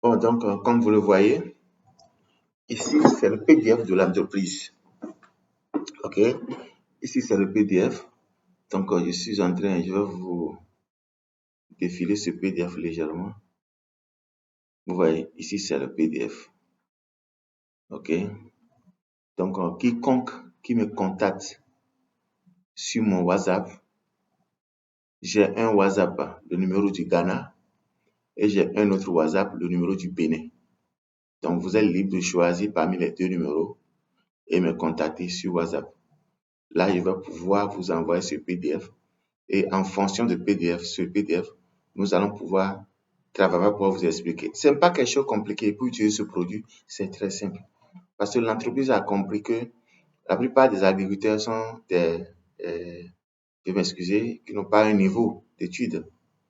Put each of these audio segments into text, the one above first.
Bon, donc, comme vous le voyez, ici, c'est le PDF de l'entreprise. OK? Ici, c'est le PDF. Donc, je vais vous défiler ce PDF légèrement. Vous voyez, ici, c'est le PDF. OK? Donc, quiconque qui me contacte sur mon WhatsApp, j'ai un WhatsApp, le numéro du Ghana, et j'ai un autre WhatsApp, le numéro du Bénin. Donc, vous êtes libre de choisir parmi les deux numéros et me contacter sur WhatsApp. Là, je vais pouvoir vous envoyer ce PDF. Et en fonction de ce PDF, nous allons pouvoir travailler pour vous expliquer. Ce n'est pas quelque chose de compliqué pour utiliser ce produit, c'est très simple. Parce que l'entreprise a compris que la plupart des agriculteurs sont je vais m'excuser, qui n'ont pas un niveau d'études.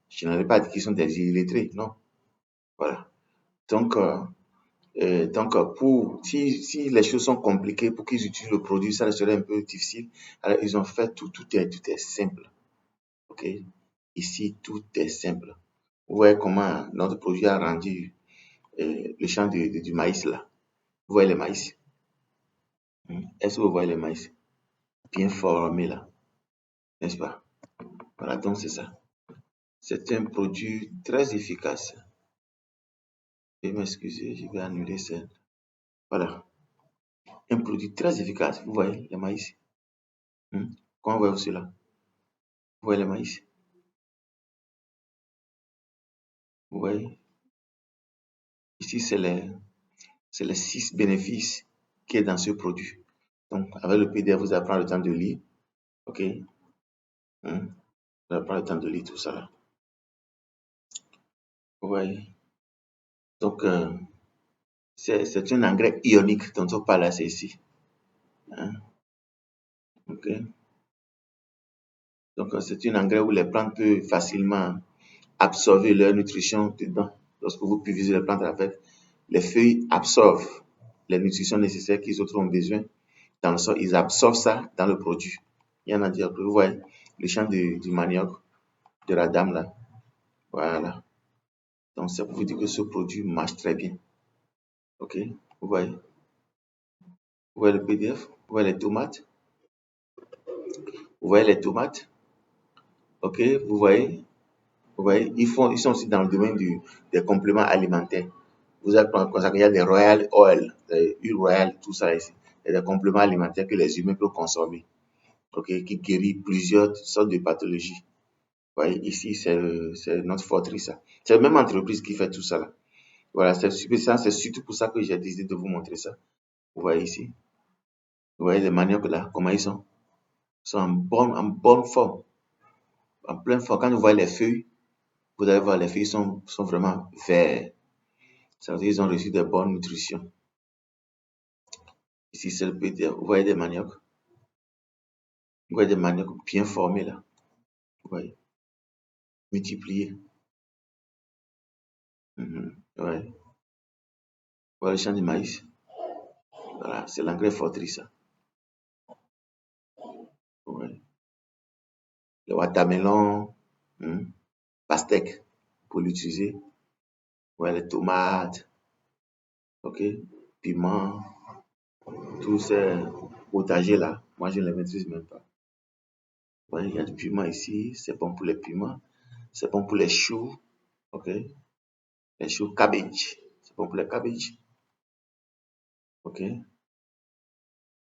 Je n'allais pas dire qu'ils sont des illettrés, non. Voilà. Donc, si les choses sont compliquées pour qu'ils utilisent le produit, ça serait un peu difficile. Alors, ils ont fait tout est simple. OK? Ici, tout est simple. Vous voyez comment notre produit a rendu le champ du maïs là. Vous voyez le maïs? Est-ce que vous voyez le maïs? Bien formé là, n'est-ce pas? Voilà, donc c'est ça. C'est un produit très efficace. Je vais m'excuser, je vais annuler ça. Voilà. Un produit très efficace. Vous voyez le maïs? Comment voyez-vous cela? Vous voyez le maïs? Vous voyez? Ici, c'est les 6 bénéfices qui est dans ce produit. Donc, avec le PDF, vous allez prendre le temps de lire. OK? Vous allez prendre le temps de lire tout ça là. Vous voyez? Donc, c'est un engrais ionique dont on parle assez ici. OK? Donc, c'est un engrais où les plantes peuvent facilement absorber leur nutrition dedans. Lorsque vous pulvérisez les plantes avec, les feuilles absorbent les nutritions nécessaires qu'ils autres ont besoin dans le sol. Ils absorbent ça dans le produit. Il y en a déjà, vous voyez, le champ du manioc, de la dame là. Voilà. Donc, c'est pour vous dire que ce produit marche très bien. OK? Vous voyez? Vous voyez le PDF? Vous voyez les tomates? Vous voyez les tomates? OK? Vous voyez? Vous voyez? Ils sont aussi dans le domaine des compléments alimentaires. Vous allez prendre comme ça qu'il y a des Royal Oil, des huiles royales, tout ça ici. Il y a des compléments alimentaires que les humains peuvent consommer. OK? Qui guérit plusieurs sortes de pathologies. Vous voyez? Ici, c'est notre forterie, ça. C'est la même entreprise qui fait tout ça là. Voilà, c'est surtout pour ça que j'ai décidé de vous montrer ça. Vous voyez ici? Vous voyez les maniocs là, comment ils sont? Ils sont en bonne forme, en pleine forme. Quand vous voyez les feuilles, vous allez voir les feuilles sont vraiment vertes. Ça veut dire qu'ils ont reçu de bonnes nutritions. Ici, c'est le PDF. Vous voyez des maniocs? Vous voyez des maniocs bien formés là. Vous voyez? Multipliés. Ouais. Vous voyez le champ de maïs? Voilà, c'est l'engrais forterie ça. Vous voyez? Le watermelon, pastèque pour l'utiliser. Vous voyez les tomates, ok? Piment, tous ces potagers là. Moi, je ne les maîtrise même pas. Vous voyez, il y a du piment ici, c'est bon pour les piments. C'est bon pour les choux, ok? Les choux cabbage, c'est bon pour les cabbages, ok?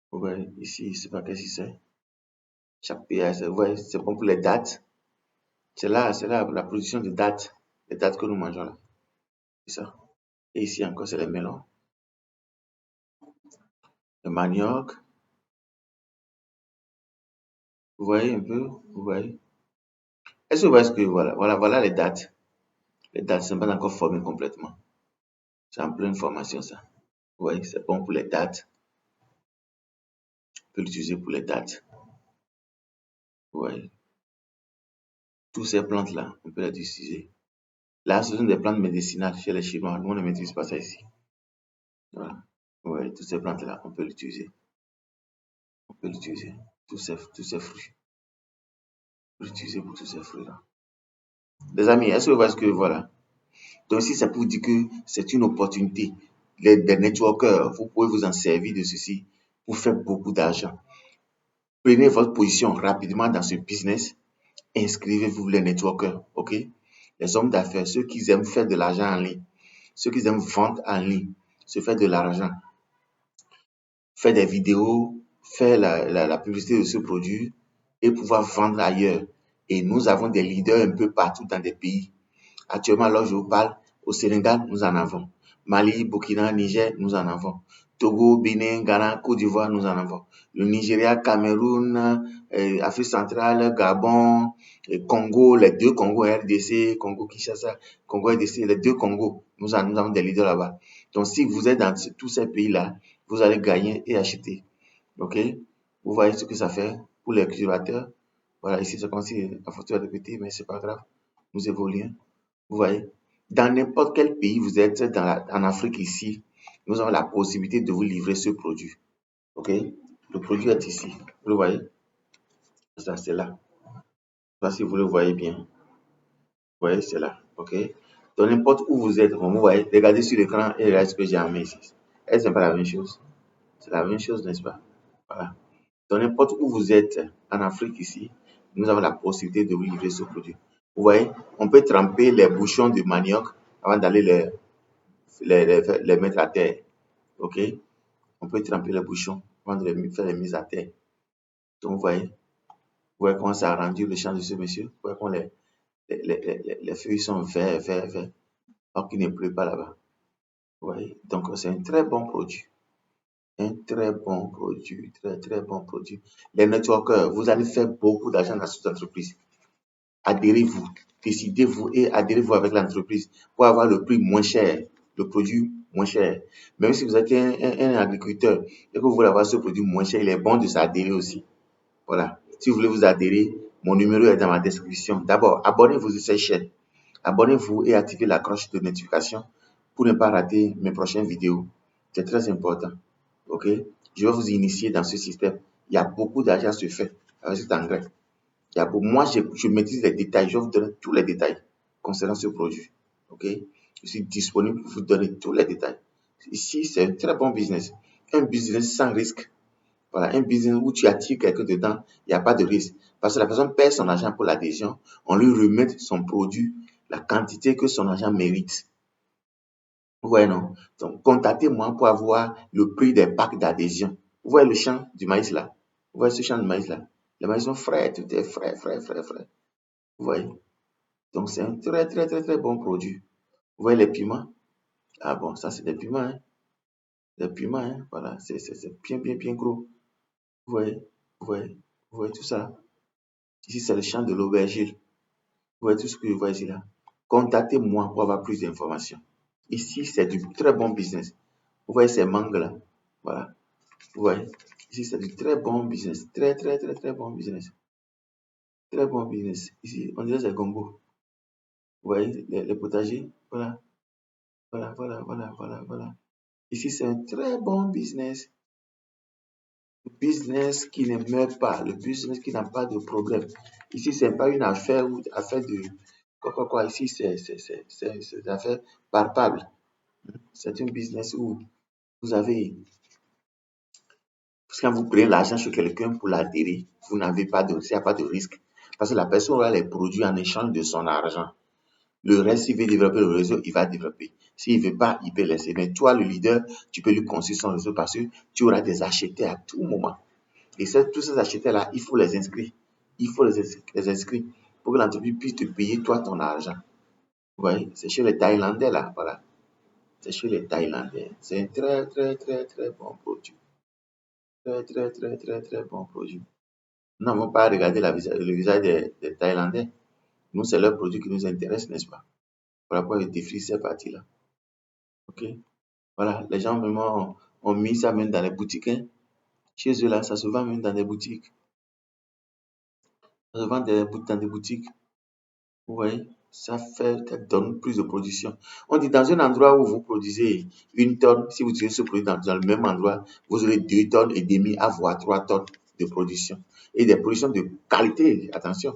Vous voyez, ici, je ne sais pas qu'est-ce que c'est. Chaque pays, vous voyez, c'est bon pour les dattes. C'est là la production de dattes, les dattes que nous mangeons là. C'est ça. Et ici encore, c'est les melons, le manioc. Vous voyez un peu, vous voyez. Est-ce que vous voyez ce que, voilà les dates. Les dates ne sont pas encore formées complètement. C'est en pleine formation ça. Vous voyez, c'est bon pour les dates. On peut l'utiliser pour les dates. Vous voyez. Toutes ces plantes-là, on peut les utiliser. Là, ce sont des plantes médicinales chez les Chinois. Nous, on ne maîtrise pas ça ici. Voilà. Vous voyez, toutes ces plantes-là, on peut l'utiliser. On peut l'utiliser. Tous ces fruits. On peut l'utiliser pour tous ces fruits-là. Les amis, est-ce que vous voyez ce que voilà? Donc ici, c'est pour dire que c'est une opportunité. Les networkers, vous pouvez vous en servir de ceci pour faire beaucoup d'argent. Prenez votre position rapidement dans ce business. Inscrivez-vous les networkers, ok? Les hommes d'affaires, ceux qui aiment faire de l'argent en ligne, ceux qui aiment vendre en ligne, se faire de l'argent, faire des vidéos, faire la publicité de ce produit et pouvoir vendre ailleurs. Et nous avons des leaders un peu partout dans des pays. Actuellement, alors je vous parle, au Sénégal, nous en avons. Mali, Burkina, Niger, nous en avons. Togo, Bénin, Ghana, Côte d'Ivoire, nous en avons. Le Nigeria, Cameroun, Afrique centrale, Gabon, Congo, les deux Congo, RDC, Congo Kinshasa, Congo RDC, les deux Congo, nous avons des leaders là-bas. Donc, si vous êtes dans tous ces pays-là, vous allez gagner et acheter. OK? Vous voyez ce que ça fait pour les cultivateurs. Voilà, ici, c'est comme si la photo est répétée, mais c'est pas grave. Nous évoluons. Vous voyez? Dans n'importe quel pays vous êtes en Afrique ici, nous avons la possibilité de vous livrer ce produit. OK? Le produit est ici. Vous le voyez? Ça, c'est là. Je ne sais pas si vous le voyez bien. Vous voyez, c'est là. OK? Donc, n'importe où vous êtes, comme vous voyez, regardez sur l'écran et regardez ce que j'ai en main ici. Est-ce pas la même chose? C'est la même chose, n'est-ce pas? Voilà. Donc, n'importe où vous êtes en Afrique ici, nous avons la possibilité de vous livrer ce produit. Vous voyez, on peut tremper les bouchons de manioc avant d'aller les mettre à terre. OK? On peut tremper les bouchons avant de faire les mises à terre. Donc, vous voyez comment ça a rendu le champ de ce monsieur. Vous voyez comment les feuilles sont vertes, alors qu'il ne pleut pas là-bas. Vous voyez? Donc, c'est un très bon produit. Un très bon produit, très, très bon produit. Les networkers, vous allez faire beaucoup d'argent dans cette entreprise. Adhérez-vous, décidez-vous et adhérez-vous avec l'entreprise pour avoir le prix moins cher, le produit moins cher. Même si vous êtes un agriculteur et que vous voulez avoir ce produit moins cher, il est bon de s'adhérer aussi. Voilà. Si vous voulez vous adhérer, mon numéro est dans ma description. D'abord, abonnez-vous à cette chaîne. Abonnez-vous et activez la cloche de notification pour ne pas rater mes prochaines vidéos. C'est très important. OK? Je vais vous initier dans ce système. Il y a beaucoup d'argent à se faire avec cet engrais. Moi, je maîtrise les détails. Je vais vous donner tous les détails concernant ce produit. OK? Je suis disponible pour vous donner tous les détails. Ici, c'est un très bon business. Un business sans risque. Voilà, un business où tu attires quelqu'un dedans, il n'y a pas de risque. Parce que la personne perd son argent pour l'adhésion, on lui remet son produit, la quantité que son argent mérite. Vous voyez, non? Donc, contactez-moi pour avoir le prix des packs d'adhésion. Vous voyez le champ du maïs là? Vous voyez ce champ de maïs là? Les maïs sont frais, tout est frais. Vous voyez? Donc, c'est un très, très, très, très bon produit. Vous voyez les piments? Ah bon, ça, c'est des piments, hein? Des piments, hein? Voilà, c'est bien, bien, bien gros. Vous voyez? Vous voyez tout ça? Ici, c'est le champ de l'aubergine. Vous voyez tout ce que vous voyez ici là? Contactez-moi pour avoir plus d'informations. Ici, c'est du très bon business. Vous voyez ces mangues là? Voilà. Vous voyez? Ici, c'est du très bon business. Très, très, très, très bon business. Très bon business. Ici, on dirait que c'est gombo. Vous voyez les potagers? Voilà. Voilà. Ici, c'est un très bon business. Le business qui ne meurt pas. Le business qui n'a pas de problème. Ici, ce n'est pas une affaire de quoi. Ici, c'est une affaire palpable. C'est un business où vous avez. Parce que quand vous prenez l'argent sur quelqu'un pour l'adhérer, vous n'avez pas de, il n'y a pas de risque. Parce que la personne aura les produits en échange de son argent. Le reste, s'il veut développer le réseau, il va développer. S'il ne veut pas, il peut laisser. Mais toi, le leader, tu peux lui construire son réseau parce que tu auras des acheteurs à tout moment. Et tous ces acheteurs-là, il faut les inscrire. Il faut les inscrire pour que l'entreprise puisse te payer, toi, ton argent. Vous voyez, c'est chez les Thaïlandais, là, voilà. C'est chez les Thaïlandais. C'est un très, très, très, très bon produit. Très, très, très, très, très bon produit. Nous n'avons pas regardé le visage des Thaïlandais. Nous, c'est leur produit qui nous intéresse, n'est-ce pas? Voilà pourquoi je défie ces parties-là. OK? Voilà, les gens vraiment ont mis ça même dans les boutiques. Hein. Chez eux, là, ça se vend même dans des boutiques. Ça se vend dans des boutiques. Vous voyez, ça donne plus de production. On dit dans un endroit où vous produisez 1 tonne, si vous utilisez ce produit dans le même endroit, vous aurez 2,5 tonnes à voire 3 tonnes de production. Et des productions de qualité, attention.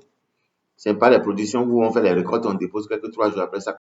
Ce n'est pas les productions où on fait les récoltes, on dépose quelques 3 jours après ça.